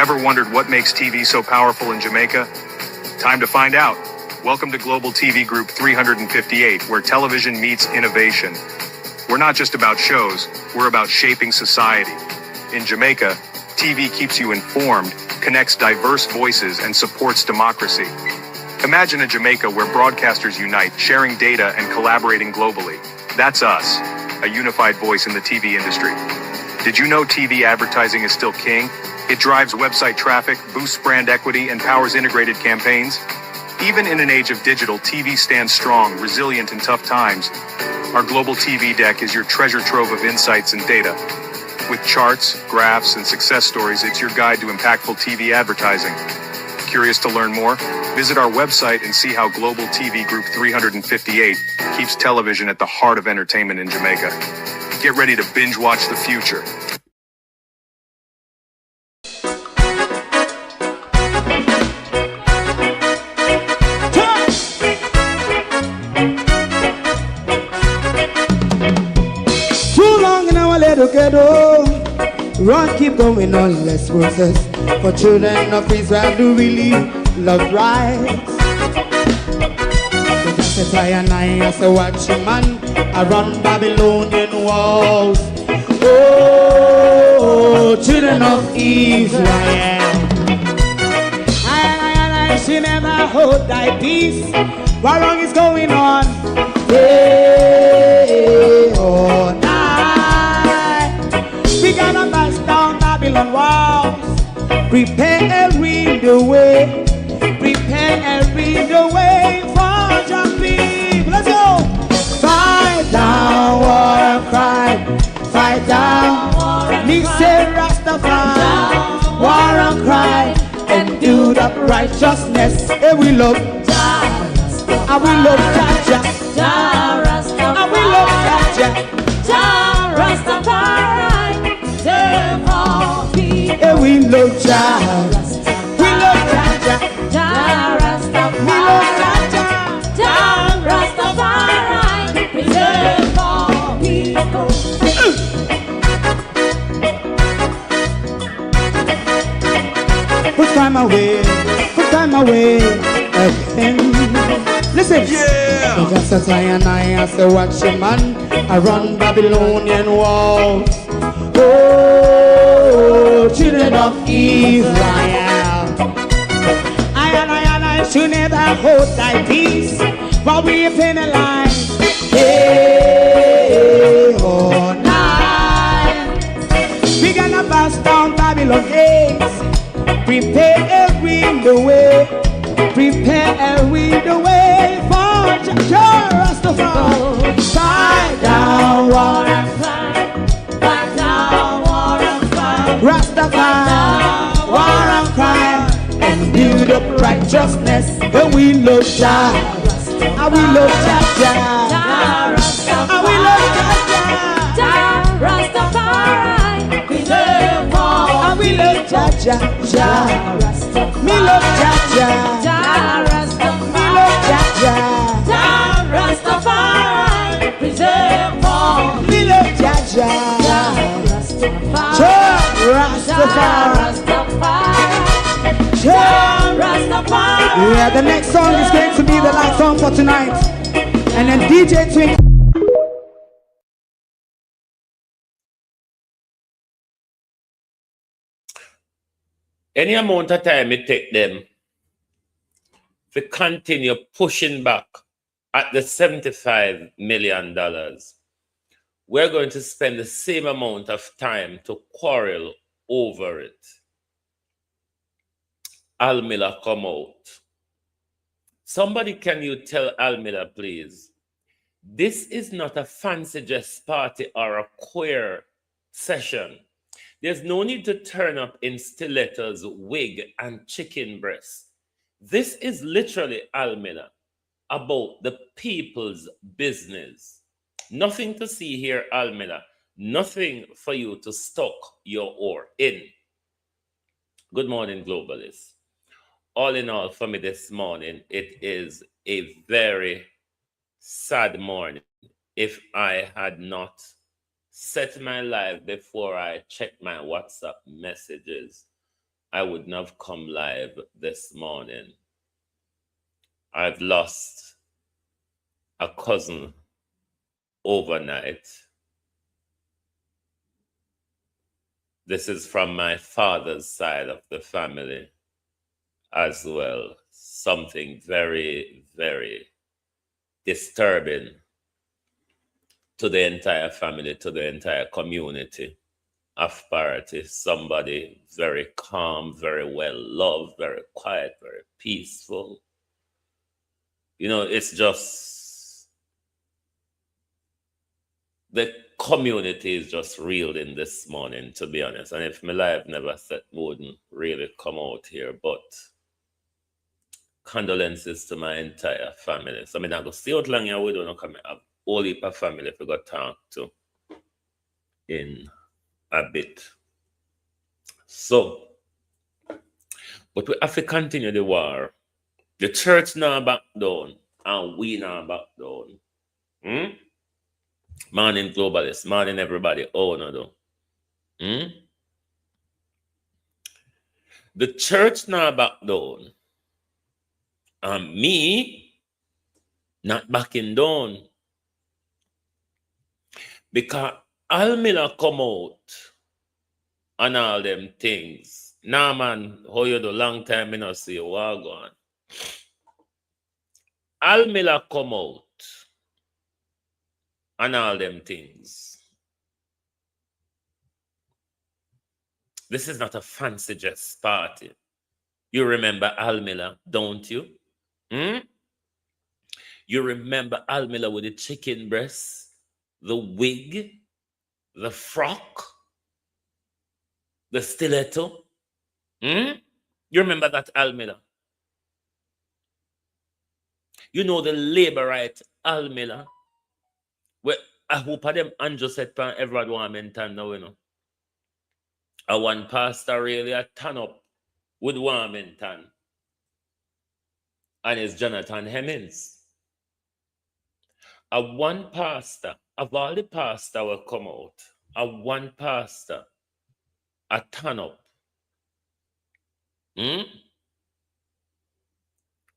Ever wondered what makes TV so powerful in Jamaica? Time to find out. Welcome to Global TV Group 358, where television meets innovation. We're not just about shows, we're about shaping society. In Jamaica, TV keeps you informed, connects diverse voices, and supports democracy. Imagine a Jamaica where broadcasters unite, sharing data and collaborating globally. That's us, a unified voice in the TV industry. Did you know TV advertising is still king? It drives website traffic, boosts brand equity, and powers integrated campaigns. Even in an age of digital, TV stands strong, resilient in tough times. Our global TV deck is your treasure trove of insights and data. With charts, graphs, and success stories, it's your guide to impactful TV advertising. Curious to learn more? Visit our website and see how Global TV Group 358 keeps television at the heart of entertainment in Jamaica. Get ready to binge watch the future. Together, run, keep going on, let's process. For children of Israel do really love rights. So just as I and I as a watching man, I run Babylonian walls. Oh, children of Israel, I should never hold thy peace. What wrong is going on? Hey, oh, we gotta bust down Babylon walls. Prepare the way. Prepare the way for your people. Let's go. Fight down war and crime. Fight down war and crime. Me say Rastafari. War and crime. And do the righteousness. And we love Jah. And we love Jah. And we love Jah. Jah Rastafari. And we love Jah. We love Jah. Jah Rastafari. We love Jah. Jah Rastafari. Preserve all people. Put time away. Put time away again. Listen. Yeah. Just as I and I as a watching man, I run Babylonian walls. Oh, children of Israel, I should never hold thy peace while we penalize. Hey, oh, night. We gonna bust down Babylon gates. Prepare the way. Prepare the way for Jah Rastafari. Fight down war and crime. Fight down war and crime. Rastafari, war and crime, and build up righteousness. And we love Jah, and we love Jah, and we love Jah, Rastafari, preserve all. And we love Jah, me love Jah, me love Jah, Rastafari, preserve all. Me love Jah, Rastafari. Yeah, the next song is going to be the last song for tonight. And then DJ Twink. Any amount of time it take them to continue pushing back at the $75 million, we're going to spend the same amount of time to quarrel over it. Al Miller come out. Somebody, can you tell Al Miller, please? This is not a fancy dress party or a queer session. There's no need to turn up in stilettos, wig, and chicken breast. This is literally, Al Miller, about the people's business. Nothing to see here, Al Miller. Nothing for you to stock your oar in. Good morning, globalists. All in all, for me this morning, it is a very sad morning. If I had not set my life before I checked my WhatsApp messages, I wouldn't have come live this morning. I've lost a cousin overnight. This is from my father's side of the family as well. Something very, very disturbing to the entire family, to the entire community of Parity. Somebody very calm, very well loved, very quiet, very peaceful. You know, it's just the community is just reeled in this morning, to be honest. And if my life never set, wouldn't really come out here. But condolences to my entire family. So I mean, I go see out long here, we don't come have all heap of family if we got talk to in a bit. So, but we have to continue the war. The church now back down, and we now back down. Morning globalists, morning everybody. Oh no, though. The church now back down, and me not backing down, because Al Miller come out and all them things. Nah, man, how you do? Long time I not see you. What go on? Al Miller come out and all them things. This is not a fancy dress party. You remember Al Miller, don't you? You remember Al Miller with the chicken breast, the wig, the frock, the stiletto? You remember that Al Miller? You know the labor right Al Miller? Well, I hope of them Andrew said pan Everald Warmington now, you know. A one pastor really a turn up with Warmington. And it's Jonathan Hemmings. A one pastor, of all the pastor will come out, a one pastor, a turn up.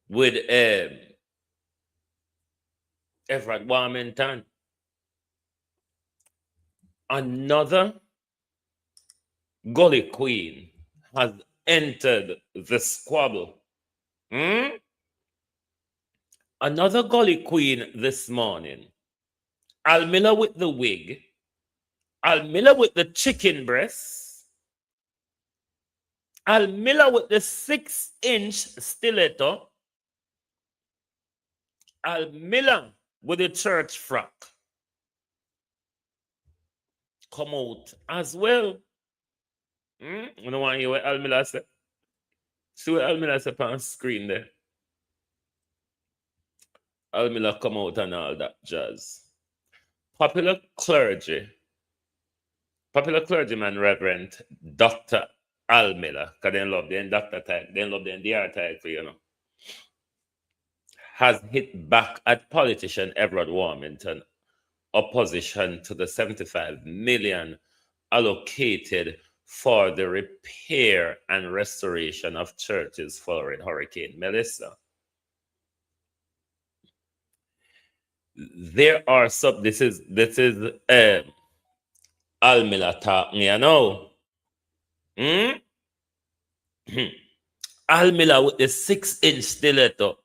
With Everald Warmington. Another gully queen has entered the squabble. Another gully queen this morning. Al Miller with the wig. Al Miller with the chicken breast. Al Miller with the 6-inch stiletto. Al Miller with the church frock. Come out as well. You know want to hear what Al Miller said? See what Al Miller said on screen there. Al Miller come out and all that jazz. Popular clergyman, Reverend Dr. Al Miller, because they love the doctor type, they love the DR type, you know, has hit back at politician Everald Warmington opposition to the 75 million allocated for the repair and restoration of churches following Hurricane Melissa. There are some, this is Al Miller talking, you know. Al Miller with the 6-inch stiletto.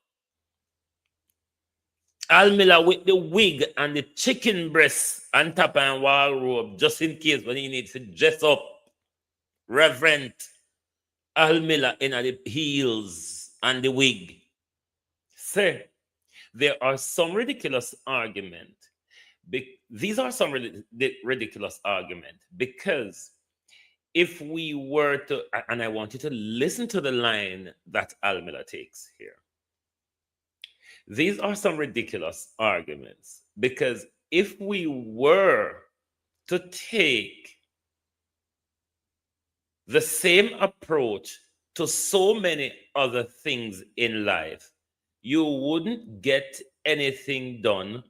Al Miller with the wig and the chicken breast and top and wall robe, just in case when he needs to dress up. Reverend Al Miller in the heels and the wig. Say, there are some ridiculous argument. These are some ridiculous argument because if we were to, and I want you to listen to the line that Al Miller takes here. These are some ridiculous arguments because if we were to take the same approach to so many other things in life, you wouldn't get anything done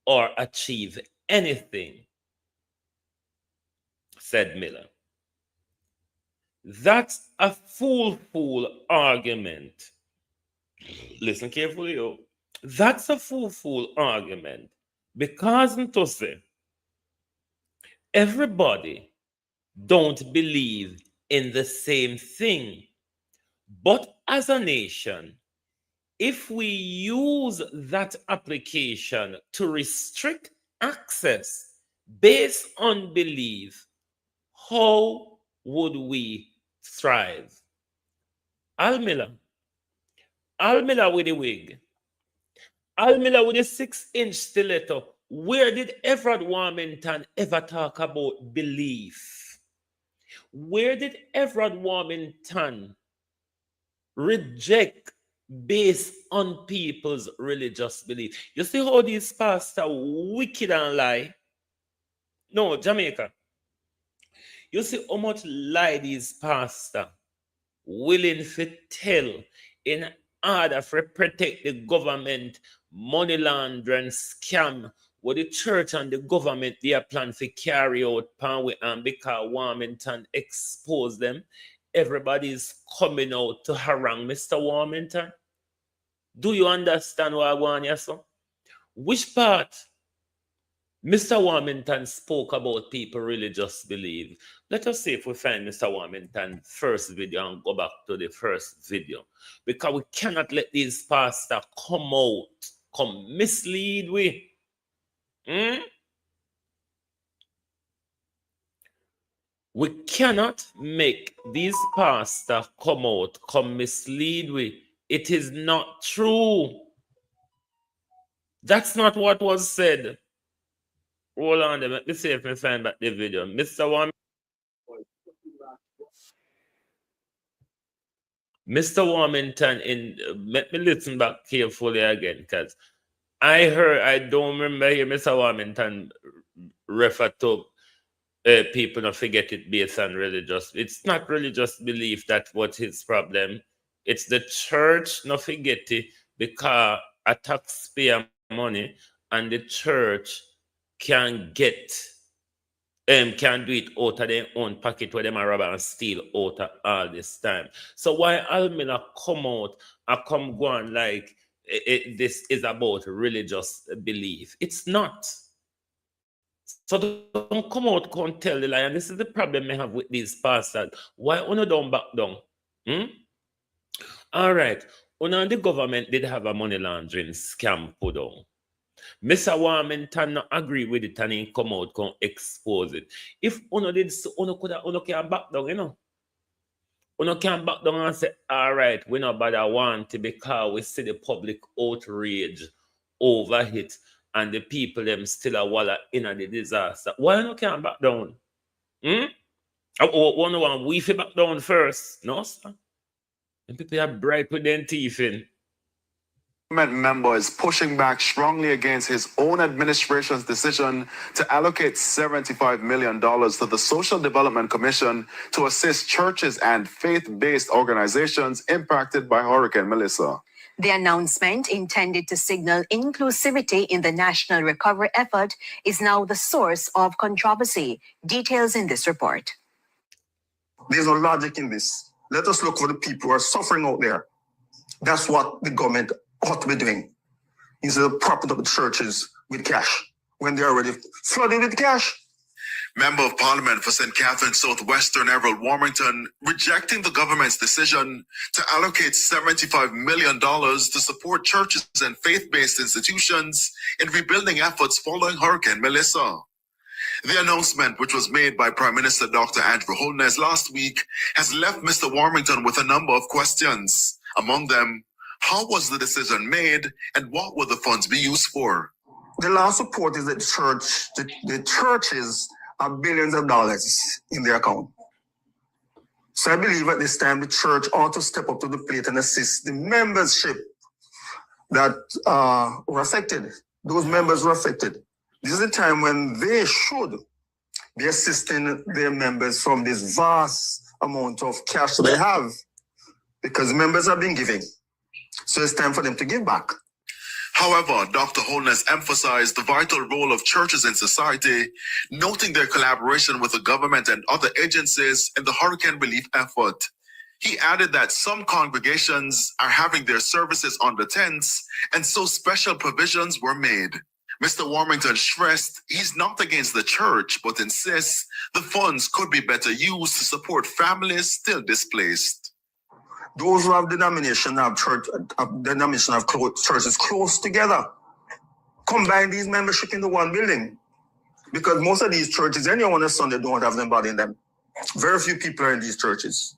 or achieve anything, said Miller. That's a fool argument. Listen carefully, yo. That's a fool argument. Because to say, everybody don't believe in the same thing. But as a nation, if we use that application to restrict access based on belief, how would we thrive? Al Miller with the wig, Al Miller with a 6-inch stiletto. Where did Everald Warmington ever talk about belief? Where did Everald Warmington reject based on people's religious belief? You see how these pastors wicked and lie? No, Jamaica. You see how much lie these pastors willing to tell in order to protect the government money laundering scam what the church and the government they are planning to carry out and because Warmington exposed them. Everybody is coming out to harangue Mr. Warmington. Do you understand what I want, yes, sir? Which part? Mr. Warmington spoke about people religious belief. Let us see if we find Mr. Warmington's first video and go back to the first video. Because we cannot let these pastors come mislead we. We cannot make these pastors come mislead we. It is not true. That's not what was said. Hold on, let me see if I find back the video. Mr. Warmington, let me listen back carefully again, because I don't remember here Mr. Warmington refer to people not forget it based on religious. It's not religious belief that what his problem. It's the church not forget it because a taxpayer money and the church can do it out of their own pocket where them are rob and steal out of all this time. So why Al Miller come out and come go on like this is about religious belief? It's not. So don't come out and tell the lie. And this is the problem I have with these pastors. Why you don't back down? All right. The government did have a money laundering scam put on. Mr. Warmington not agree with it and he come out and expose it. If uno did so, uno can back down, you know. Uno can back down and say, all right, we not bother want it because we see the public outrage over it and the people them still a walla in the disaster. Why uno can't back down? Uno want we fi back down first, no sir? And people are bright with their teeth in. Member is pushing back strongly against his own administration's decision to allocate $75 million to the Social Development Commission to assist churches and faith-based organizations impacted by Hurricane Melissa. The announcement, intended to signal inclusivity in the national recovery effort, is now the source of controversy. Details in this report. There's no logic in this. Let us look for the people who are suffering out there. That's what the government ought to be doing, instead of propping up the churches with cash when they're already flooded with cash. Member of Parliament for St. Catharines Southwestern Everald Warmington rejecting the government's decision to allocate $75 million to support churches and faith-based institutions in rebuilding efforts following Hurricane Melissa. The announcement, which was made by Prime Minister Dr. Andrew Holness last week, has left Mr. Warmington with a number of questions. Among them, how was the decision made and what will the funds be used for? The last report is that the churches have billions of dollars in their account. So I believe at this time the church ought to step up to the plate and assist the membership that were affected. Those members were affected. This is the time when they should be assisting their members from this vast amount of cash they have, because members have been giving. So it's time for them to give back. However, Dr. Holness emphasized the vital role of churches in society, noting their collaboration with the government and other agencies in the hurricane relief effort. He added that some congregations are having their services under tents, and so special provisions were made. Mr. Warmington stressed he's not against the church, but insists the funds could be better used to support families still displaced. Those who have denomination of churches close together, combine these membership into one building. Because most of these churches, anyone on a Sunday don't have anybody in them. Very few people are in these churches.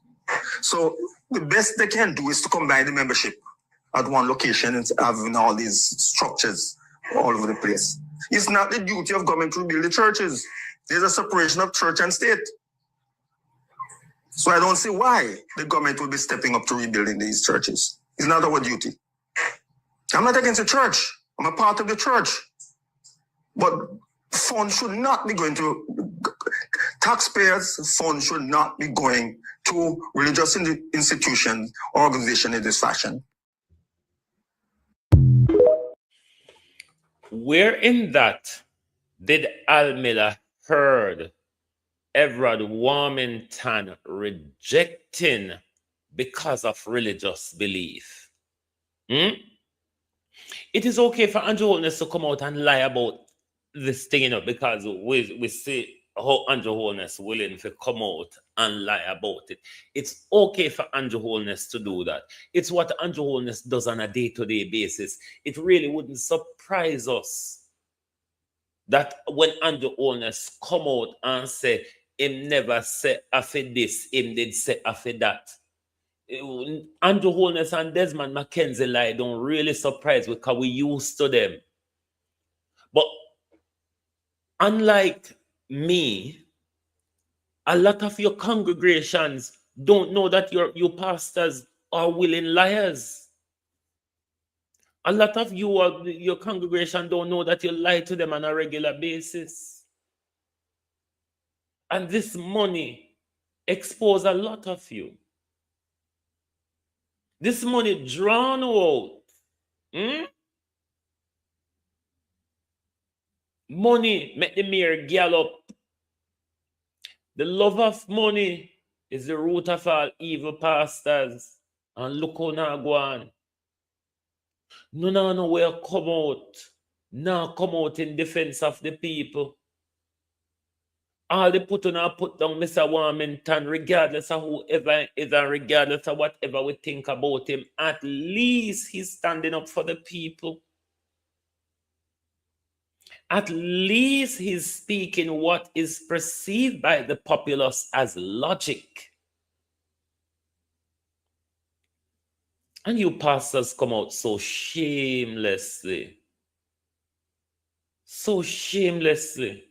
So the best they can do is to combine the membership at one location and having all these structures all over the place. It's not the duty of government to rebuild the churches. There's a separation of church and state. So I don't see why the government will be stepping up to rebuilding these churches. It's not our duty. I'm not against the church. I'm a part of the church. But funds should not be going to taxpayers. Funds should not be going to religious institutions or organizations in this fashion. Where in that did Almeda heard Everald Warmington rejecting because of religious belief? It is okay for Andrew Holness to come out and lie about this thing, because we see how Andrew Holness willing to come out and lie about it. It's okay for Andrew Holness to do that. It's what Andrew Holness does on a day-to-day basis. It really wouldn't surprise us that when Andrew Holness come out and say, him never say after this, him did say after that. Andrew Holness and Desmond McKenzie lie don't really surprise me because we used to them. But unlike me, a lot of your congregations don't know that your pastors are willing liars. A lot of your congregation don't know that you lie to them on a regular basis. And this money exposes a lot of you. This money drawn out. Money make the mayor gallop. The love of money is the root of all evil pastors. And look how now go on. No way come out. Now come out in defense of the people. All they put down Mr. Warmington, regardless of whoever is and regardless of whatever we think about him, at least he's standing up for the people. At least he's speaking what is perceived by the populace as logic. And you pastors come out so shamelessly. So shamelessly.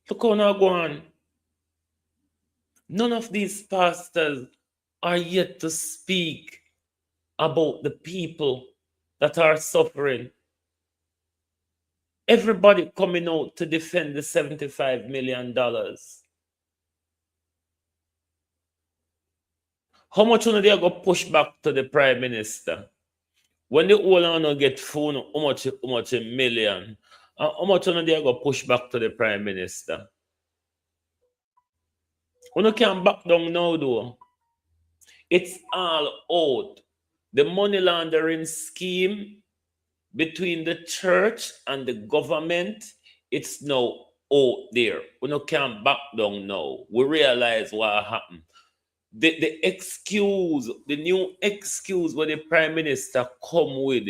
Look how now go on. None of these pastors are yet to speak about the people that are suffering. Everybody coming out to defend the $75 million. How much they are going to push back to the Prime Minister? When the whole owner get phone, how much a million? How much they are going to push back to the Prime Minister? You can't back down now, though. It's all out. The money laundering scheme between the church and the government, it's now out there. We can't back down now. We realize what happened. The new excuse where the Prime Minister come with,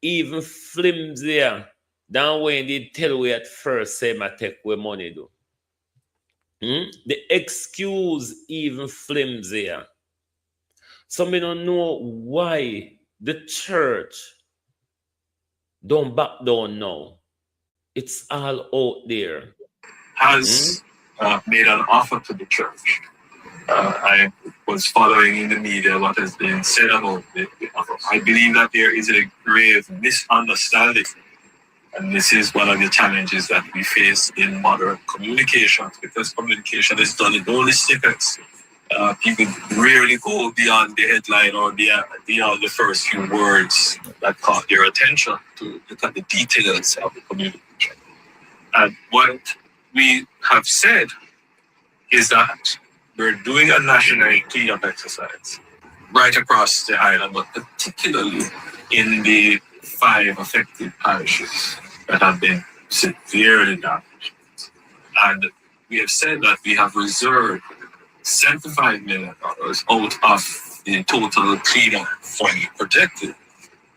even flimsier than when they tell we at first say I take away money do. The excuse even flimsier. So we don't know why the church don't back down now. It's all out there. Has made an offer to the church. I was following in the media what has been said about the offer. I believe that there is a grave misunderstanding. And this is one of the challenges that we face in modern communications, because communication is done in only snippets. People rarely go beyond the headline or beyond the first few words that caught their attention to look at the details of the community. And what we have said is that we're doing a national cleanup exercise right across the island, but particularly in the 5 affected parishes that have been severely damaged. And we have said that we have reserved $75 million out of the total cleanup fund projected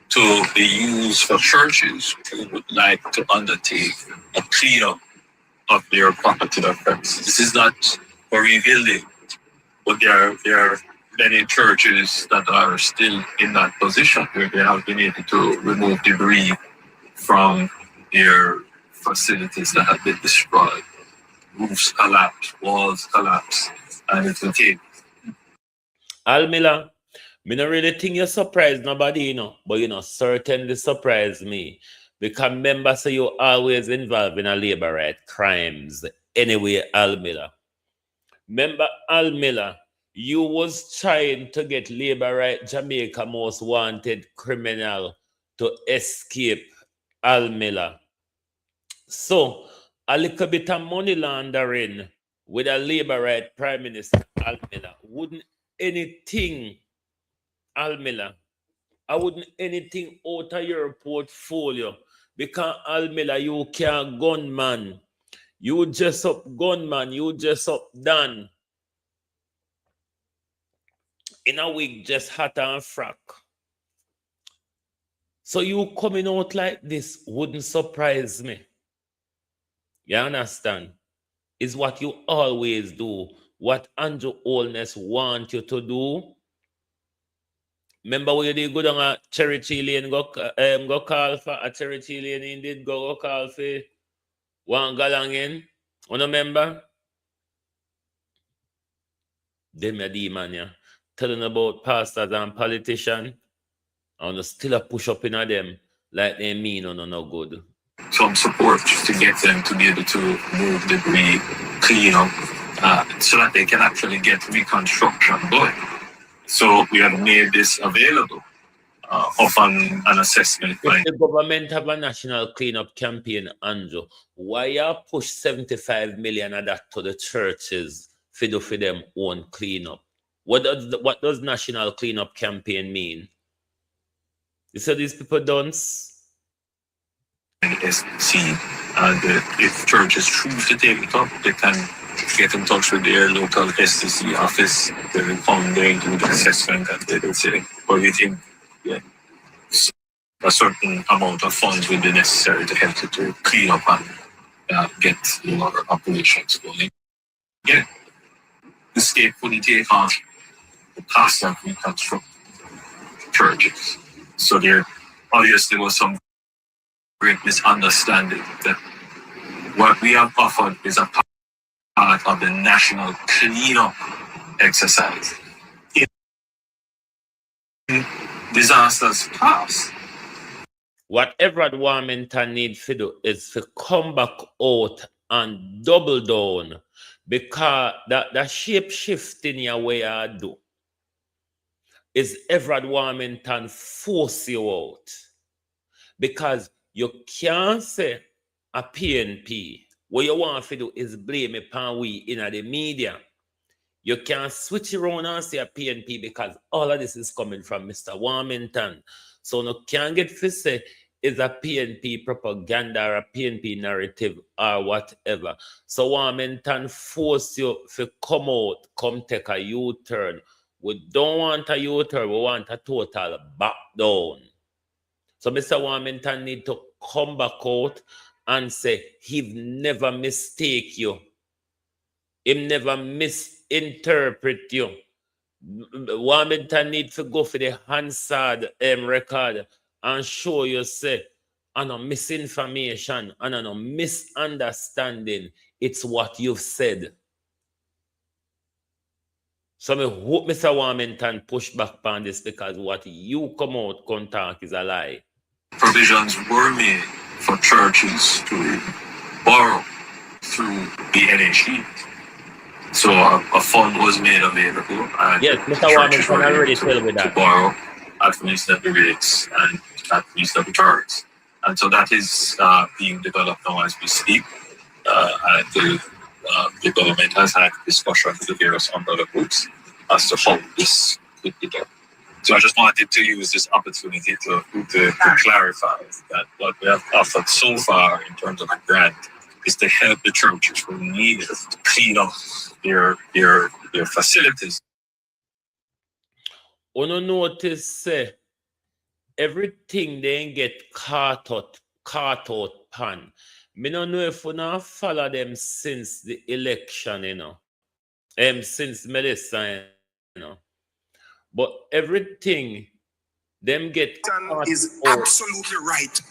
to be used for churches who would like to undertake a cleanup of their property or premises. This is not for rebuilding, but there are many churches that are still in that position where they have been able to remove debris from their facilities that have been destroyed. Roofs collapse, walls collapse, and it will take. Almila, me not really think you surprised nobody, but certainly surprised me. Because remember, so you always involved in a labor right crimes. Anyway, Almila. Remember, Almila, you was trying to get labor right Jamaica most wanted criminal to escape, Almila. So, a little bit of money laundering with a labor right prime minister, Almila, wouldn't anything, Almila, I wouldn't anything out of your portfolio, because Almila, you can't gunman. You just up gunman, you just up done. In a week, just hot and frack. So you coming out like this wouldn't surprise me. You understand? Is what you always do. What Andrew Holness want you to do. Remember when you did go down a Cherry Chile and go call for a Cherry Chile and he did go call for one galang in? You remember? Them a demon, yeah. Telling about pastors and politicians. And still a push up in them like they mean or no good. Some support just to get them to be able to move debris, clean up, so that they can actually get reconstruction going. So we have made this available of an assessment. If the government have a national cleanup campaign, Andrew, why you push 75 million of that to the churches for them own cleanup? What does national cleanup campaign mean? You said these people don't. SC, and if churches choose to take it up, they can get in touch with their local STC office. They will come there and do the assessment, and they will say, well, we think a certain amount of funds will be necessary to help you to clean up and get your operations going. Again, the state wouldn't take on the cost of reconstructing churches. So there obviously was some great misunderstanding that what we have offered is a part of the national cleanup exercise. In disasters past, what Everald Warmington needs to do is to come back out and double down, because the shape shifting your way I do is Everald Warmington force you out, because you can't say a PNP. What you want to do is blame it upon we in the media. You can't switch around and say a PNP, because all of this is coming from Mr. Warmington. So you can't get to say it's a PNP propaganda or a PNP narrative or whatever. So Warmington force you to come out, come take a U-turn. We don't want a U-turn, we want a total back down. So Mr. Warmington need to come back out and say he never mistake you. He never misinterpret you. Warmington need to go for the Hansard record and show you say, and a misinformation and a misunderstanding. It's what you've said. So I hope Mr. Warmington push back on this, because what you come out can talk is a lie. Provisions were made for churches to borrow through the NHE. So a fund was made available, and Yes, the Mr. churches Warmington were able already tell me to that. borrow at reasonable rates and at reasonable terms. And so that is being developed now as we speak. And the government has had discussions with the various umbrella groups as to how this could be done. So I just wanted to use this opportunity to clarify that what we have offered so far in terms of a grant is to help the churches who need it to clean up their facilities. Uno notice everything they get caught out pan. Me don't know if we not follow them since the election, you know. Since Melissa, you know. But everything them get caught is out. absolutely right.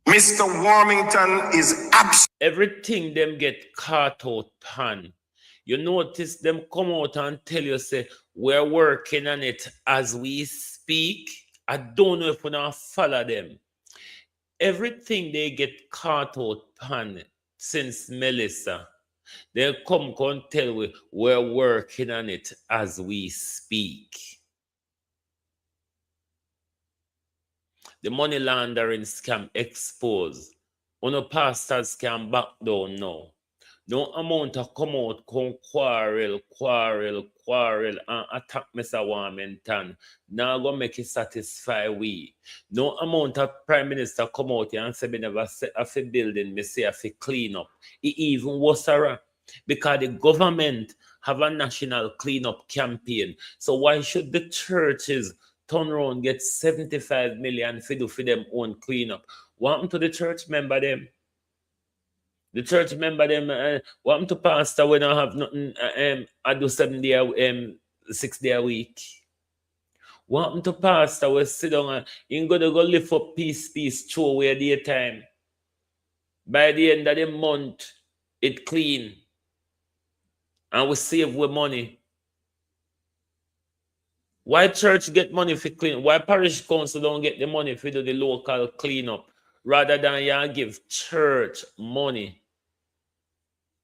Mr. Warmington is Everything them get caught out pan. You notice them come out and tell you, say, we're working on it as we speak. I don't know if we not follow them. Everything they get caught out pan since Melissa, they come tell we we're working on it as we speak. The money laundering scam exposed. Uno pastors can back down now. No amount of come out, come quarrel, and attack Mr. Warmington. Now go make it satisfy we. No amount of Prime Minister come out here and say me never set off a building, me say off a clean up. It even worse, because the government have a national cleanup campaign. So why should the churches turn around get 75 million for them own cleanup? What happened to the church member them? The church member them, what happened to pastor when I have nothing, I do 6 day a week? What happened to pastor we sit down and you gonna go lift up peace, throw away daytime. By the end of the month, it clean. And we save with money. Why church get money for clean? Why parish council don't get the money for do the local cleanup rather than you give church money?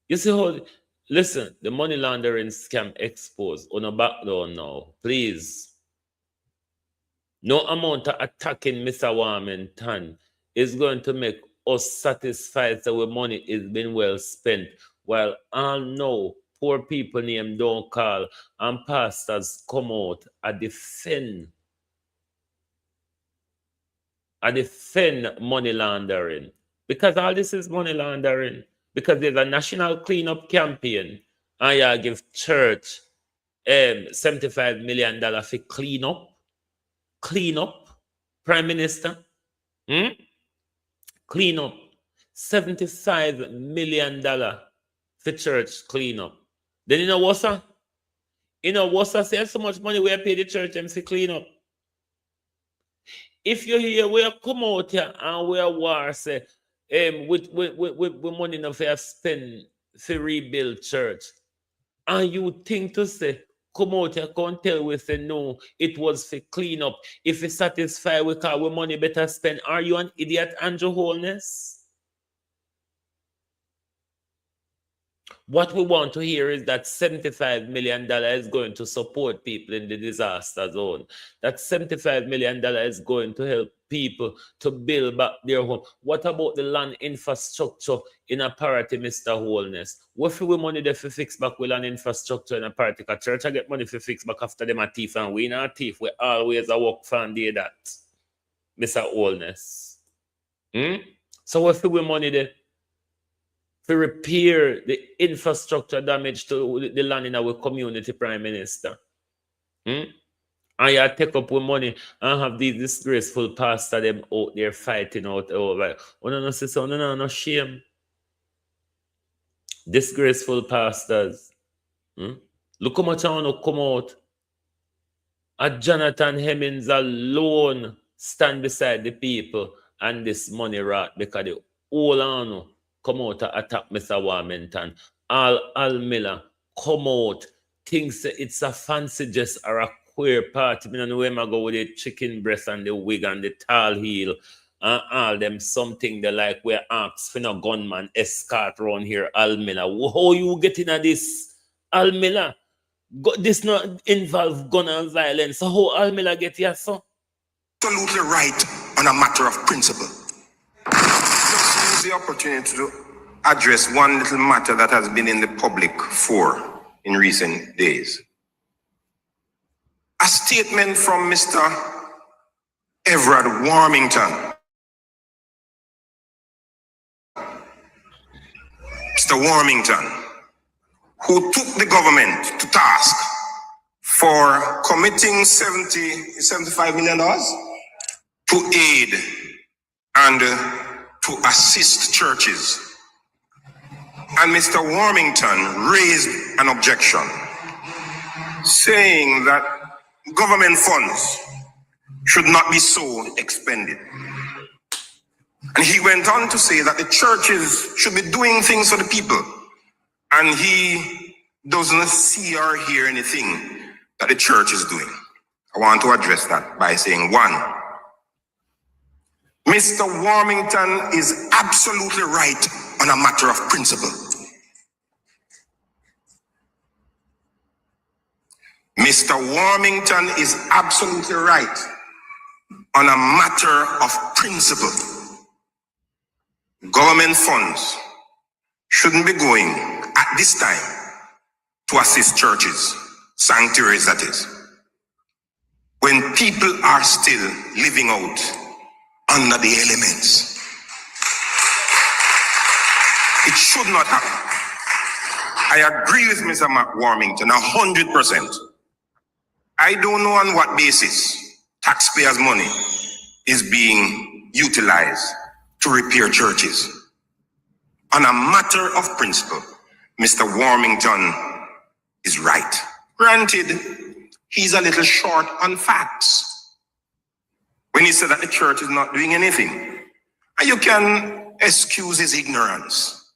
You see how, listen, the money laundering scam exposed on a backdoor now. Please. No amount of attacking Mr. Warmington is going to make us satisfied that our money is being well spent. While all know poor people name don't call and pastors come out and defend money laundering. Because all this is money laundering. Because there's a national cleanup campaign and you give church $75 million for clean up, Prime Minister. Clean up. $75 million for church clean up. Then you know what's that? You know what's that? Say so much money we pay the church them for clean up. If you hear we come out here and we are war say with money enough to spend for rebuild church, and you think to say come out here can't tell we say no, it was for clean up. If you satisfy we call we money better spend. Are you an idiot, Andrew Holness? What we want to hear is that $75 million is going to support people in the disaster zone. That $75 million is going to help people to build back their home. What about the land infrastructure in a parity, Mr. Holness? What if we money there for fix back with land infrastructure in a parity? Because church I get money for fix back after them a thief and we not thief. We always a work fan day that, Mr. Holness. So what if we money there to repair the infrastructure damage to the land in our community, Prime Minister? And you take up with money and have these disgraceful pastors them out there fighting out over. No shame. Disgraceful pastors. Look how much I want to come out. And Jonathan Hemmings alone stand beside the people and this money rat because the whole on come out to attack Mr. Warmington. Al Miller come out, thinks it's a fancy dress or a queer party. I don't know where I go with the chicken breast and the wig and the tall heel and all them something they like we're asked for no gunman escort around here, Al Miller. How you getting at this, Al Miller. This not involve gun and violence. So how Al Miller get here, so? Absolutely right on a matter of principle. Just use the opportunity to address one little matter that has been in the public fore in recent days. A statement from Mr. Everald Warmington. Mr. Warmington, who took the government to task for committing $75 million to aid and to assist churches. And Mr. Warmington raised an objection, saying that government funds should not be so expended. And he went on to say that the churches should be doing things for the people. And he doesn't see or hear anything that the church is doing. I want to address that by saying, one, Mr. Warmington is absolutely right on a matter of principle. Mr. Warmington is absolutely right on a matter of principle. Government funds shouldn't be going at this time to assist churches, sanctuaries that is, when people are still living out under the elements. It should not happen. I agree with Mr. Warmington 100%. I don't know on what basis taxpayers' money is being utilized to repair churches. On a matter of principle, Mr. Warmington is right. Granted, he's a little short on facts when he said that the church is not doing anything. And you can excuse his ignorance,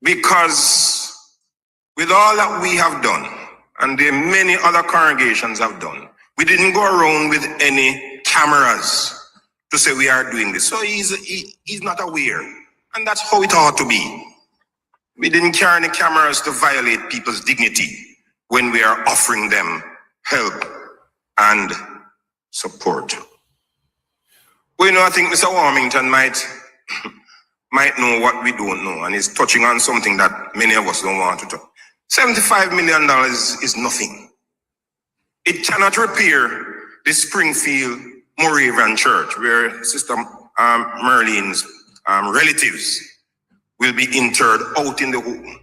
because with all that we have done, and the many other congregations have done, we didn't go around with any cameras to say we are doing this. So he's not aware. And that's how it ought to be. We didn't carry any cameras to violate people's dignity when we are offering them help and support. Well, I think Mr. Warmington might know what we don't know, and he's touching on something that many of us don't want to talk. $75 million is nothing. It cannot repair the Springfield Moravian Church, where Sister Merlin's relatives will be interred out in the open.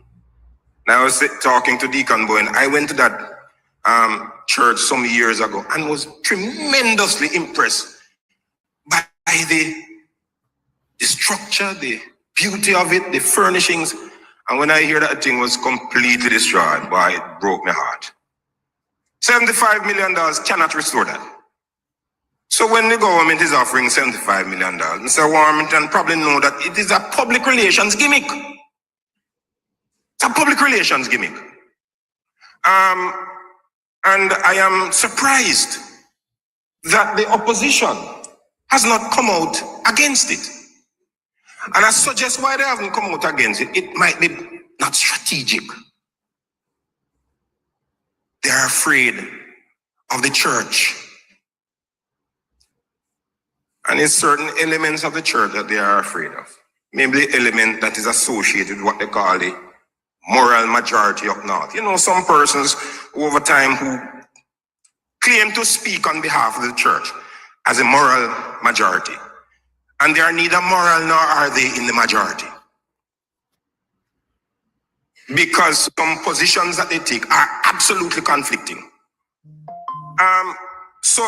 Now, I was talking to Deacon Bowen. I went to that church some years ago and was tremendously impressed by the structure, the beauty of it, the furnishings. And when I hear that thing was completely destroyed, boy, it broke my heart. $75 million cannot restore that. So when the government is offering $75 million, Mr. Warmington probably know that it is a public relations gimmick. It's a public relations gimmick. And I am surprised that the opposition has not come out against it. And I suggest why they haven't come out against it. It might be not strategic. They are afraid of the church. And it's certain elements of the church that they are afraid of. Maybe the element that is associated with what they call the moral majority up north. You know, some persons over time who claim to speak on behalf of the church as a moral majority. And they are neither moral nor are they in the majority. Because some positions that they take are absolutely conflicting. So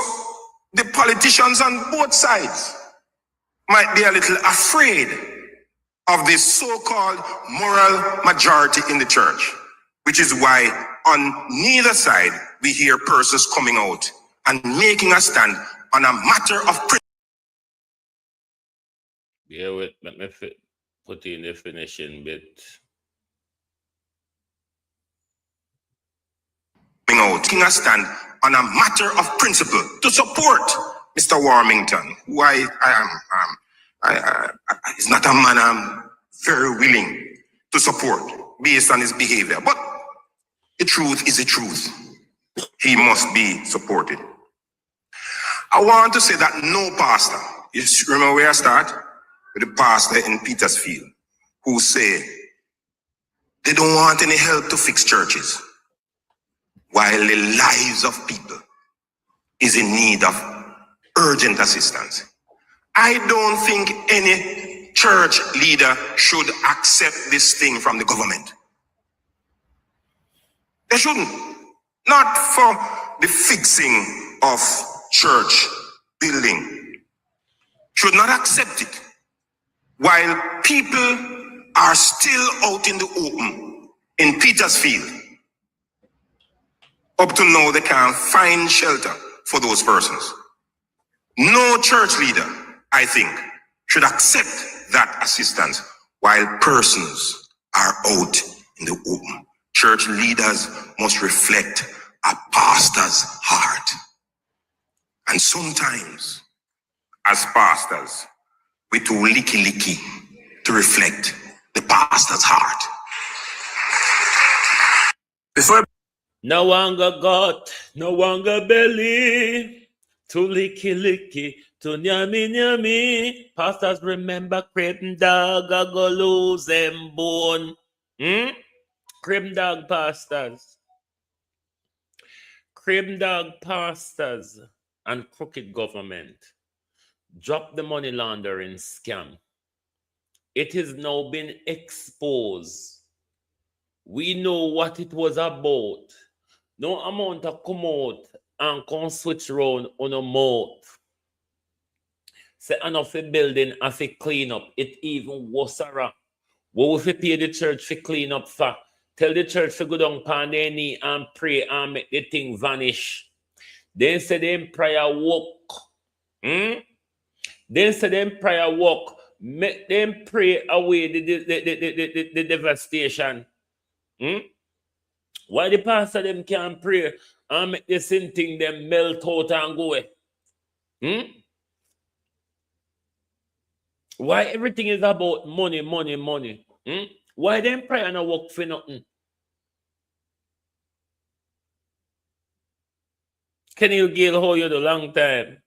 the politicians on both sides might be a little afraid of this so-called moral majority in the church, which is why on neither side we hear persons coming out and making a stand on a matter of principle. Yeah, wait, let me put in the finishing bit. Taking a stand on a matter of principle to support Mr. Warmington, who is not a man I'm very willing to support based on his behavior. But The truth is the truth. He must be supported. I want to say that no pastor, you remember where I start? With the pastor in Petersfield, who say they don't want any help to fix churches, while the lives of people is in need of urgent assistance. I don't think any church leader should accept this thing from the government. They shouldn't. Not for the fixing of church building. Should not accept it. While people are still out in the open in Petersfield, up to now they can't find shelter for those persons. No church leader, I think, should accept that assistance while persons are out in the open. Church leaders must reflect a pastor's heart. And sometimes, as pastors, we're too licky to reflect the pastor's heart. No longer got, no longer belly, too licky, too nyami. Pastors remember cream dog, I go lose them bone. Cream dog pastors. Cream dog pastors and crooked government. Drop the money laundering scam. It has now been exposed. We know what it was about. No amount of come out and come switch round on a mouth. Say enough a building have to clean up. It even worse. What we pay the church for clean up for? Tell the church to go down on their knee and pray and make the thing vanish. Then say them prayer walk. Then say them prayer walk. Make them pray away the devastation. Why the pastor them can't pray and make the same thing them melt out and go away? Why everything is about money? Why them pray and not work for nothing? Can you get hold you the long time?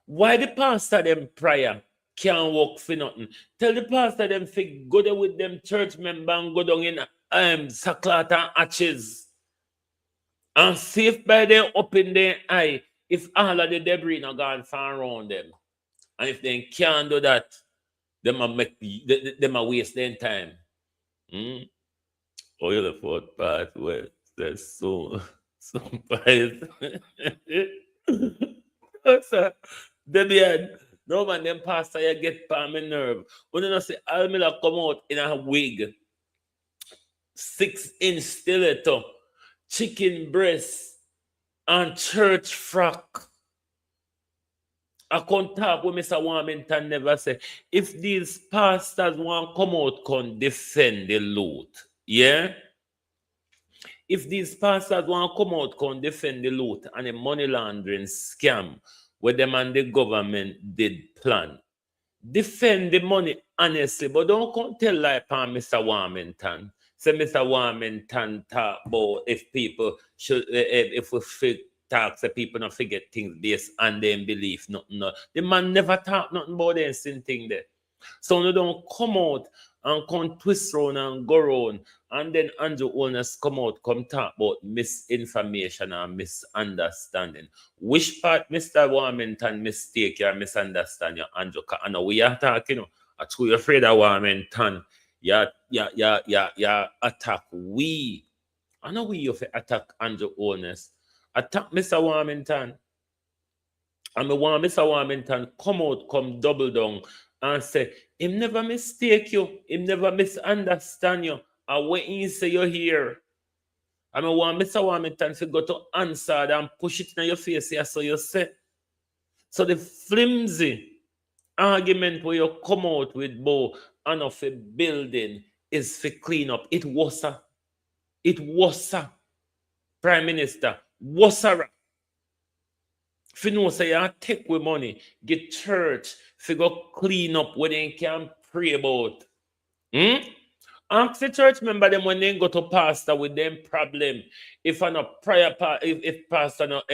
Why the pastor them prayer can't work for nothing? Tell the pastor them to go there with them church member and go down in sackcloth and ashes and see if by them up in their eye if all of the debris not gone far around them. And if they can't do that, them a waste their time. Oh, you're the fourth part where there's so biased. Debian, no man, them pastor you get palm and nerve. When you see Almila come out in a wig, 6-inch stiletto, chicken breast, and church frock. I can't talk with Mr. Warmington never say, if these pastors want come out, can defend the loot. Yeah? If these pastors want come out, can defend the loot and the money laundering scam where them and the government did plan. Defend the money honestly, but don't come tell lie upon Mr. Warmington. Say Mr. Warmington talk about if people should, if we talk, so people not forget things based on their belief. Nothing. The man never talk nothing about them same thing there. So you don't come out and come twist round and go round, and then Andrew Holness come out, come talk about misinformation and misunderstanding. Which part Mr. Warmington mistake or misunderstand you, Andrew? I know we are talking, I too afraid of Warmington. Yeah, attack we. I know we have to attack Andrew Holness. Attack Mr. Warmington. And I want Mr. Warmington come out, come double down and say, him never mistake you, him never misunderstand you. And when he say you're here, I want Mr. Warmington to go to answer and push it in your face here, so you say. So the flimsy argument where you come out with Bo and of a building is for clean up. It was Prime Minister. Wasara. If you know, say you take with money, get church, figure clean up what they can pray about. Ask the church member them when they go to pastor with them problem. If I not prayer, if pastor not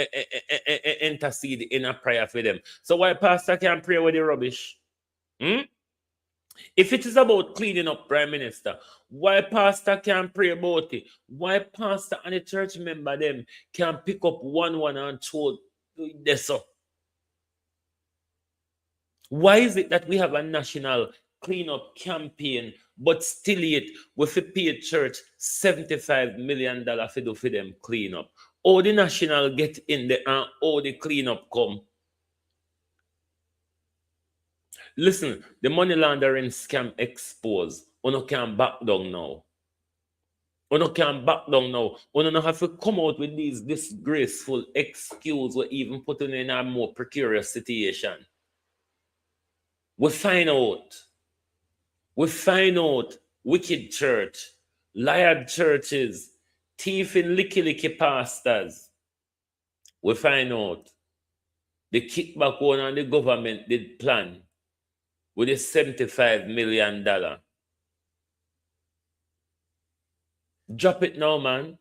intercede in a prayer for them. So why pastor can pray with the rubbish? Hmm? If it is about cleaning up prime minister, why pastor can pray about it? Why pastor and the church member them can pick up one and throw this up? Why is it that we have a national cleanup campaign, but still yet we pay church $75 million for do for them clean up? All the national get in there and all the cleanup come. Listen, the money laundering scam exposed. Uno can back down now. Uno can back down now. Uno don't have to come out with these disgraceful excuses or even putting in a more precarious situation. We find out wicked church, liar churches, thieving licky pastors. We find out the kickback one and the government did plan with a $75 million. Drop it now, man.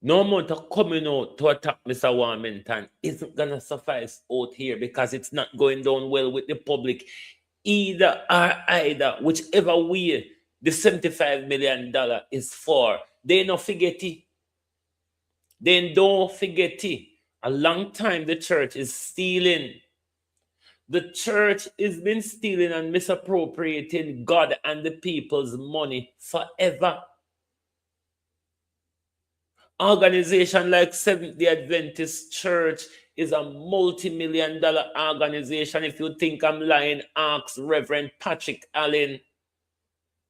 No amount of coming out to attack Mr. Warmington isn't going to suffice out here because it's not going down well with the public. Either or either, whichever way the $75 million is for. They don't forget it. They don't forget it. A long time the church is stealing. The church has been stealing and misappropriating God and the people's money forever. Organization like Seventh-day Adventist Church is a multi-million-dollar organization. If you think I'm lying, ask Reverend Patrick Allen.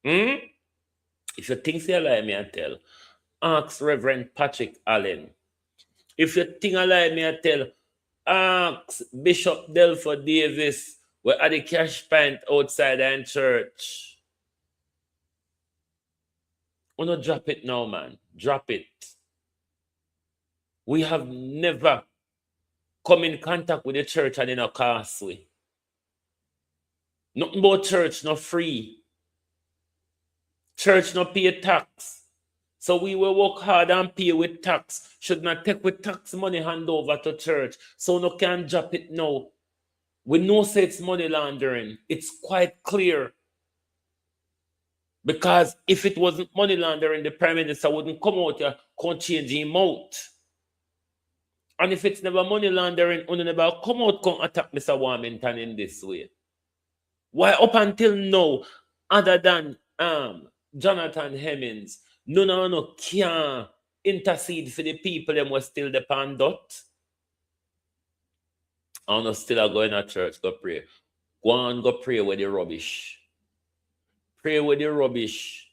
If you think you're lying, me I tell. Ask Reverend Patrick Allen. If you think I lie, me I tell. Ask Bishop Delford Davis. We're at the cash pint outside the church. Oh no, drop it now, man. Drop it. We have never come in contact with the church and in a costly. Nothing about church, not free. Church not pay tax. So we will work hard and pay with tax. Should not take with tax money hand over to church. So no can drop it now. We know say it's money laundering. It's quite clear. Because if it wasn't money laundering, the Prime Minister wouldn't come out here, can't change him out. And if it's never money laundering, you never come out, come attack Mr. Warmington in this way. Why up until now, other than Jonathan Hemmings, no can intercede for the people them was still depend dot. I no still go in a church, go pray. Go on, go pray with the rubbish. Pray with the rubbish.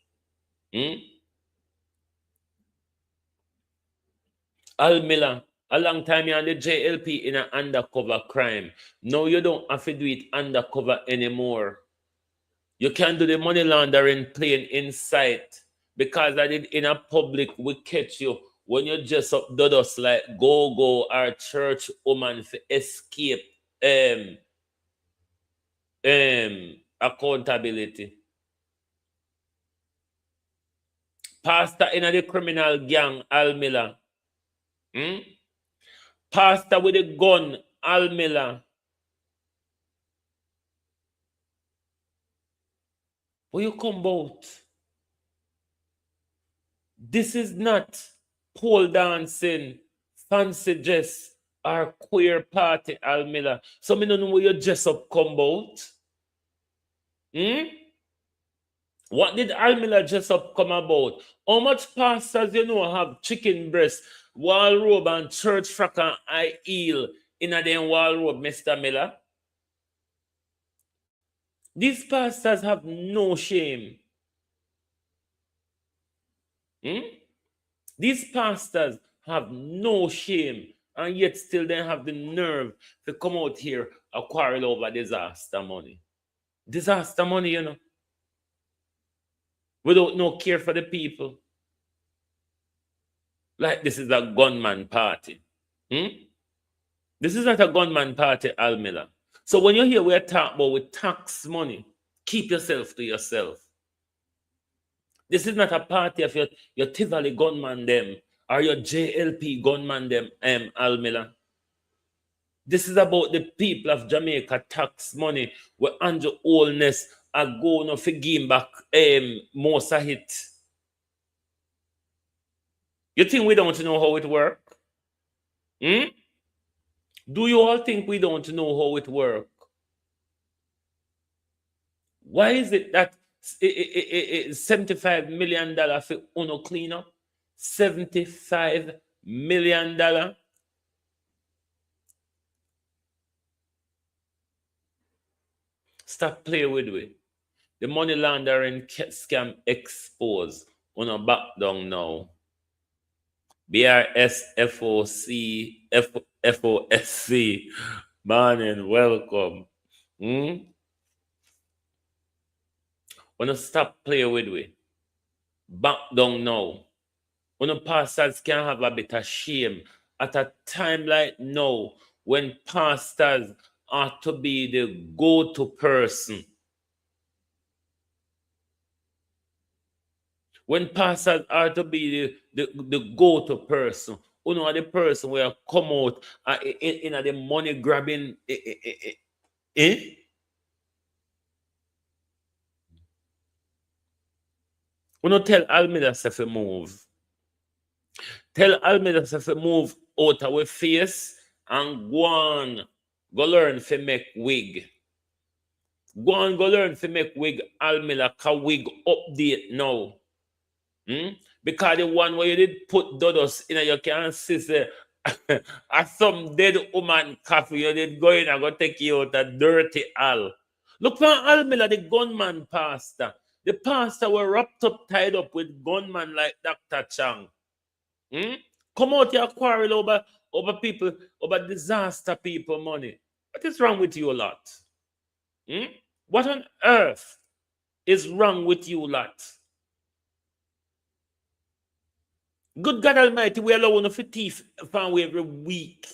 Al Miller, a long time you're on the JLP in an undercover crime. Now you don't have to do it undercover anymore. You can do the money laundering plain in sight. Because I did in a public, we catch you when you just up us like go our church woman for escape accountability. Pastor in the criminal gang, Al Miller. Pastor with a gun, Al Miller. Where you come about? This is not pole dancing, fancy dress, or queer party, Al Miller. So I don't know where you dress up come about. What did Al Miller dress up come about? How much pastors you know have chicken breast, wall robe, and church frock and high heel in a damn wall robe, Mr. Miller? These pastors have no shame. These pastors have no shame, and yet still they have the nerve to come out here and quarrel over disaster money. Disaster money, you know. Without no care for the people. Like this is a gunman party. This is not a gunman party, Al Miller. So when you hear we're talking about with tax money, keep yourself to yourself. This is not a party of your Tivoli gunman them or your JLP gunman them, Almila. This is about the people of Jamaica tax money where Andrew Holness are going to give back most of it. You think we don't know how it works? Do you all think we don't know how it works? Why is it that $75 million for UNO cleanup? $75 million? Stop playing with it. The money laundering scam exposed. UNO back down now. BRSFOC. Morning, welcome. Wanna stop playing with we. Back down now. Wanna pastors can have a bit of shame at a time like now when pastors are to be the go-to person. When pastors are to be the go-to person, you know, the person where come out in the money grabbing. You know, tell Almeida to move. Tell Almeida to move out of our face and go learn to make wig. Go learn to make wig, Almeida, can wig update now. Because the one where you did put dodos in, you can see say, some dead woman coffee, you did go in and go take you out a dirty Al. Look for Almila, the gunman pastor. The pastor were wrapped up, tied up with gunman like Dr. Chang. Come out here quarrel over people, over disaster people money. What is wrong with you lot? What on earth is wrong with you lot? Good God Almighty, we allow one of the thief from every week.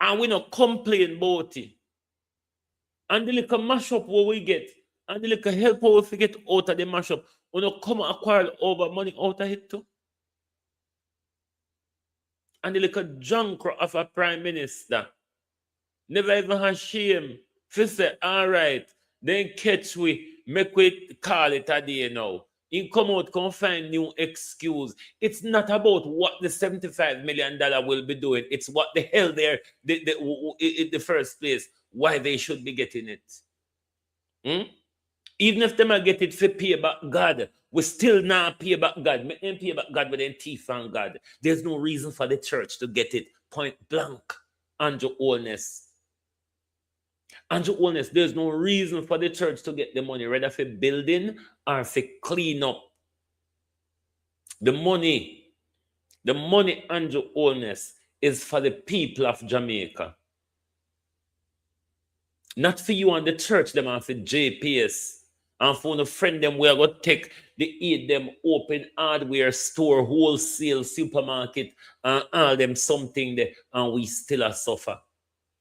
And we not complain about it. And the little mashup what we get, and the little help what we get out of the mashup, we not come and quarrel over money out of it too. And the little junk of a prime minister never even has shame. First say, all right, then catch we, make we call it a day now. In come out, come find new excuse. It's not about what the $75 million will be doing. It's what the hell they're in the first place, why they should be getting it. Even if they might get it for pay back God, we still not pay back God. Make them pay back God with them teeth and God. There's no reason for the church to get it point blank. Andrew Holness. Andrew Holness, there's no reason for the church to get the money, whether for building or for clean up. The money, Andrew Holness, is for the people of Jamaica. Not for you and the church, them and for JPS. And for the friend them, we are going to take the aid them open hardware store, wholesale, supermarket, and all them something there, and we still are suffer.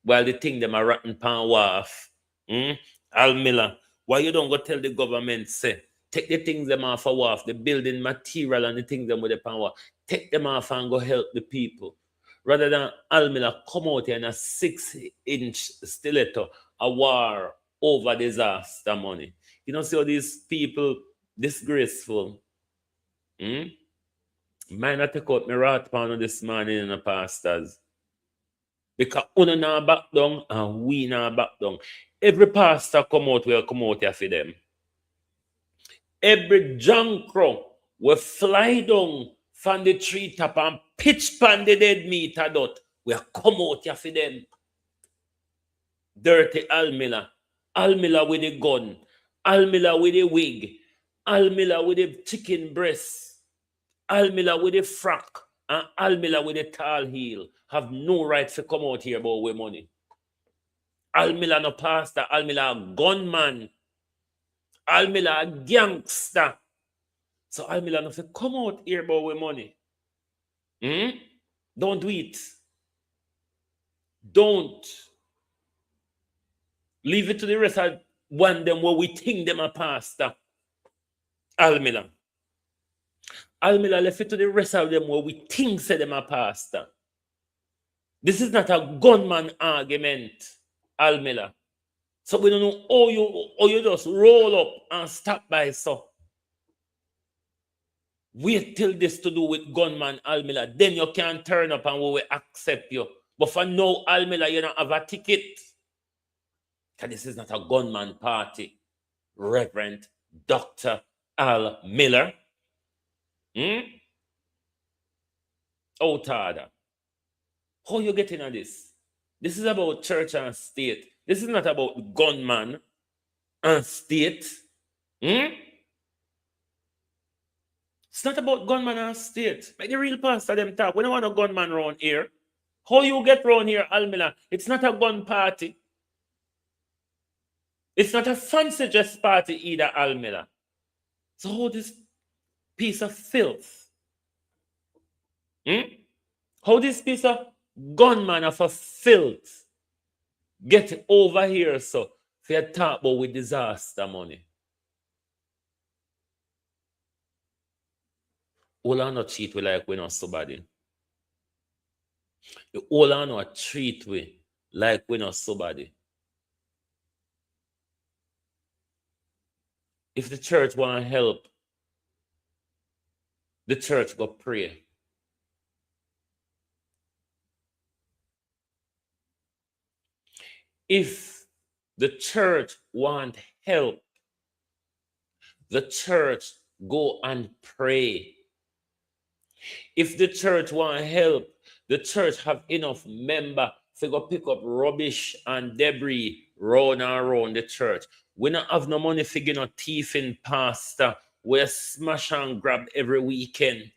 While the thing them are rotten pan off. Almila, why you don't go tell the government, say, take the things them off a off, the building material and the things them with the pan off, take them off and go help the people. Rather than Almila come out here in a 6-inch stiletto, a war over disaster money. You know, see how these people disgraceful. Might not take out my rat pan this morning in the pastors. Because we not back down and we not back down. Every pastor come out will come out here for them. Every jankro will fly down from the treetop and pitch pan the dead meat a dot. Will come out here for them. Dirty Almila. Almila with the gun. Almila with the wig. Almila with the chicken breast. Almila with the frock. And Almila with a tall heel have no right to come out here about with money. Almila no pastor, Almila a gunman. Almila a gangster. So Almila no to come out here about with money. Don't do it. Don't. Leave it to the rest of one them where we think them a pastor. Al Miller. Al Miller left it to the rest of them where we think say them a pastor. This is not a gunman argument, Al Miller. So we don't know how you just roll up and stop by so. Wait till this to do with gunman Al Miller. Then you can turn up and we will accept you. But for now, Al Miller, you don't have a ticket. Because this is not a gunman party. Reverend Dr. Al Miller. Out order. How you getting at this? This is about church and state. This is not about gunman and state. It's not about gunman and state. Make the real pastor them talk. We don't want a gunman around here. How you get around here, Al Miller? It's not a gun party. It's not a fancy dress party either, Al Miller. So how this piece of filth? How this piece of gunman of a filth get over here so for you talk about with disaster money? All I not cheat we like we not somebody. All I not treat we like we not somebody. If the church want to help, the church go pray. If the church want help, the church go and pray. If the church want help, the church have enough member to go pick up rubbish and debris round and round the church. We don't have no money for getting no thief in pastor. We smash and grab every weekend.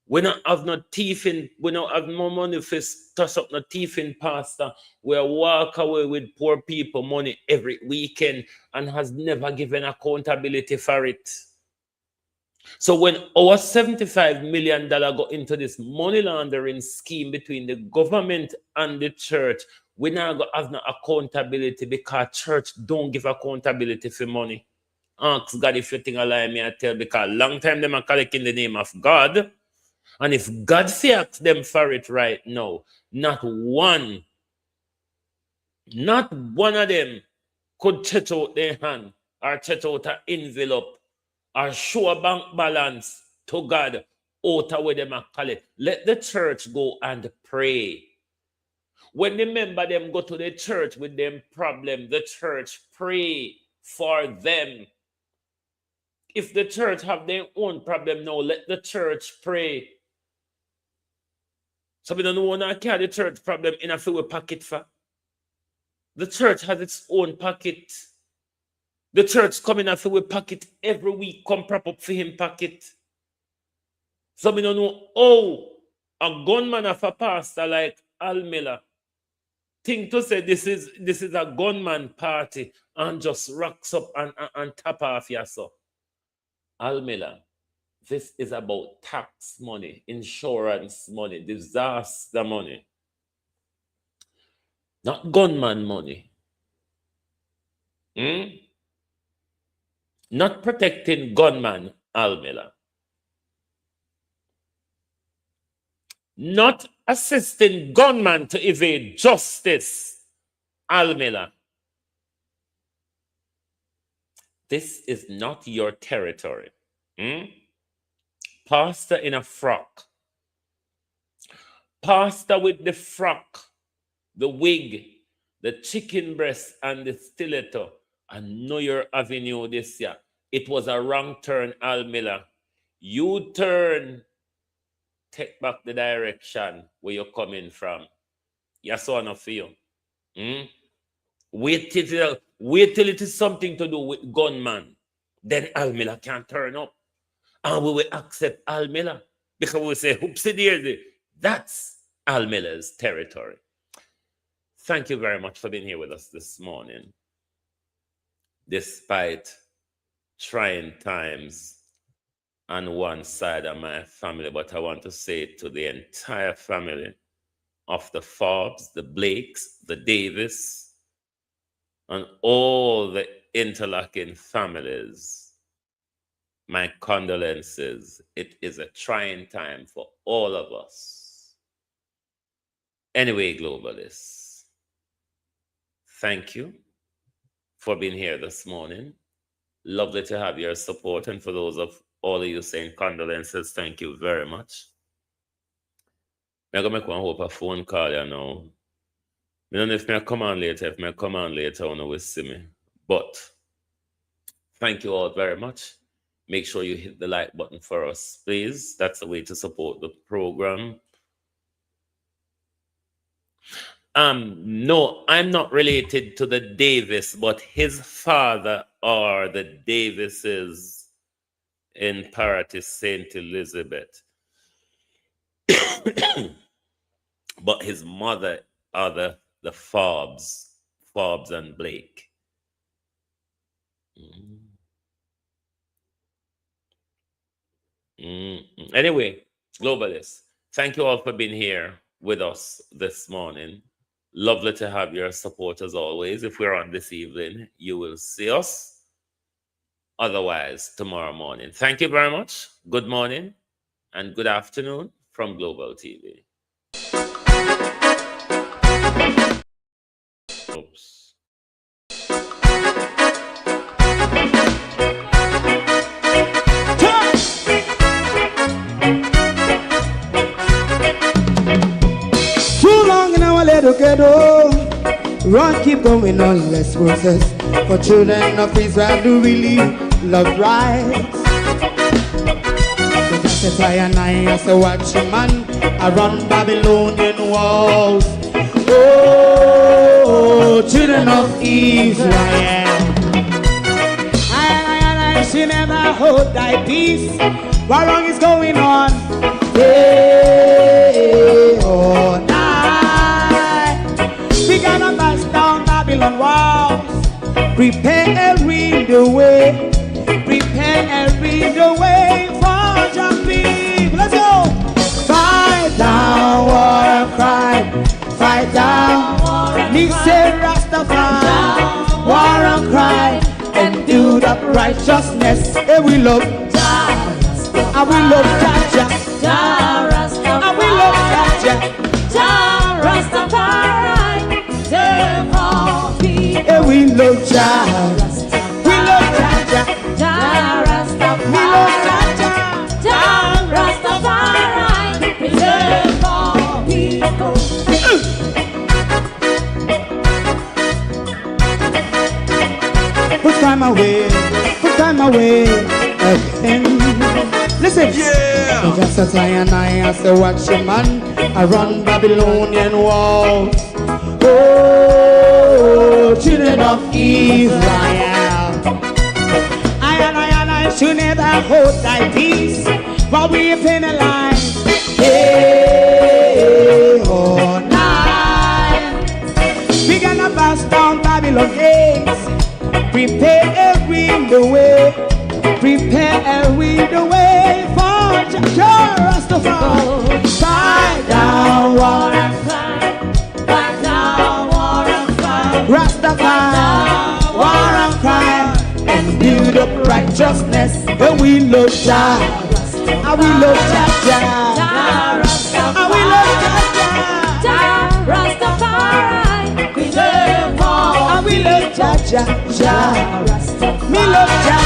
We don't have no thief in, we don't have no money for toss up no thief in pastor. We walk away with poor people money every weekend and has never given accountability for it. So when our $75 million go into this money laundering scheme between the government and the church, we now go have no accountability because church don't give accountability for money. Ask God if you think I lie, me I tell, because long time them are collecting in the name of God. And if God asks them for it right now, not one of them could check out their hand or check out an envelope or show a bank balance to God out of where them are collect. Let the church go and pray. When the member them go to the church with them problem, the church pray for them. If the church have their own problem now, let the church pray. So we don't want to carry the church problem in a few pocket for. The church has its own pocket. The church come in a few pocket every week, come prop up for him pocket. So we don't know how a gunman of a pastor like Al Miller think to say this is a gunman party and just rocks up and tap off yourself. Al Miller, this is about tax money, insurance money, disaster money. Not gunman money. Not protecting gunman, Al Miller. Not assisting gunman to evade justice, Al Miller. This is not your territory. Pastor in a frock. Pastor with the frock, the wig, the chicken breast, and the stiletto. I know your avenue this year. It was a wrong turn, Al Miller. You turn, take back the direction where you're coming from. Yes or no for you? Wait till it is something to do with gunman. Then Al Miller can turn up. And we will accept Al Miller. Because we say, oopsie daisy, that's Al Miller's territory. Thank you very much for being here with us this morning. Despite trying times on one side of my family, but I want to say to the entire family of the Forbes, the Blakes, the Davis, and all the interlocking families, my condolences. It is a trying time for all of us. Anyway, globalists, thank you for being here this morning. Lovely to have your support. And for those of all of you saying condolences, thank you very much. I'm going to make one hope a phone call, you know. I don't know if I come on later. If I come on later, I will see me. But thank you all very much. Make sure you hit the like button for us, please. That's the way to support the program. No, I'm not related to the Davis, but his father are the Davises in Paraty St. Elizabeth. But his mother are the Forbes and Blake. Anyway, globalists, thank you all for being here with us this morning. Lovely to have your support as always. If we're on this evening, you will see us. Otherwise, tomorrow morning. Thank you very much. Good morning and good afternoon from Global TV. Oops. Ghetto, run, keep going on, let's process. For children of Israel do really love rights. So just as I and I as a watchman, I run Babylonian walls. Oh, children of Israel, I should never hold thy peace. What wrong is going on? Hey, oh, we gonna bust down Babylon walls. Prepare every the way. Prepare every the way for your people. Let's go. Fight down, war and cry. Fight down, me say Rastafari. War and cry and do the righteousness. And we love Jah. And we love Jah. Jah Rastafari. And we love Jah. Jah Rastafari. And we love Jah. We love Jah. Jah Rastafari. We love Jah. Jah Rastafari. Preserve all people. Put time away. Put time away again. Listen. Yeah. Just as I and I as a watchman, I run Babylonian walls. Oh, children of Israel, I should never hold thy peace while we penalize. Hey, oh, night. We gonna bust down Babylon gates. Prepare every the way. Prepare every the way for Jah Rastafari. Fight down, war and cry. Rastafari, war and cry, and build up righteousness. And we love Jah, and we love Jah, and we love Jah, Rastafari. We love all, and we love Jah, me love Jah,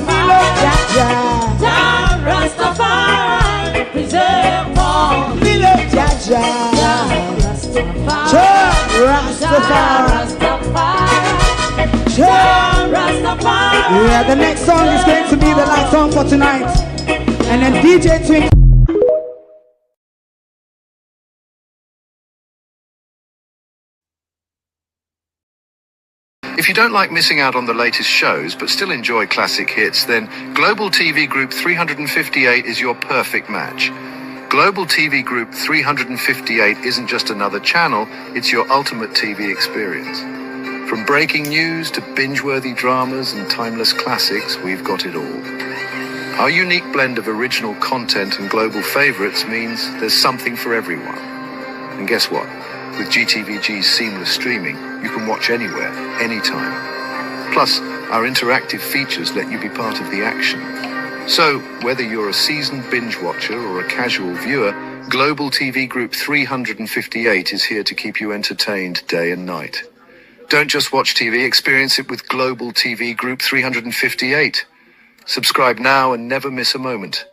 me love Jah, Rastafari. Preserve all, me love Jah. Yeah, the next song is going to be the last song for tonight. And then DJ Twink. If you don't like missing out on the latest shows but still enjoy classic hits, then Global TV Group 358 is your perfect match. Global TV Group 358 isn't just another channel, it's your ultimate TV experience. From breaking news to binge-worthy dramas and timeless classics, we've got it all. Our unique blend of original content and global favorites means there's something for everyone. And guess what? With GTVG's seamless streaming, you can watch anywhere, anytime. Plus, Our interactive features let you be part of the action. So, whether you're a seasoned binge watcher or a casual viewer, Global TV Group 358 is here to keep you entertained day and night. Don't just watch TV, experience it with Global TV Group 358. Subscribe now and never miss a moment.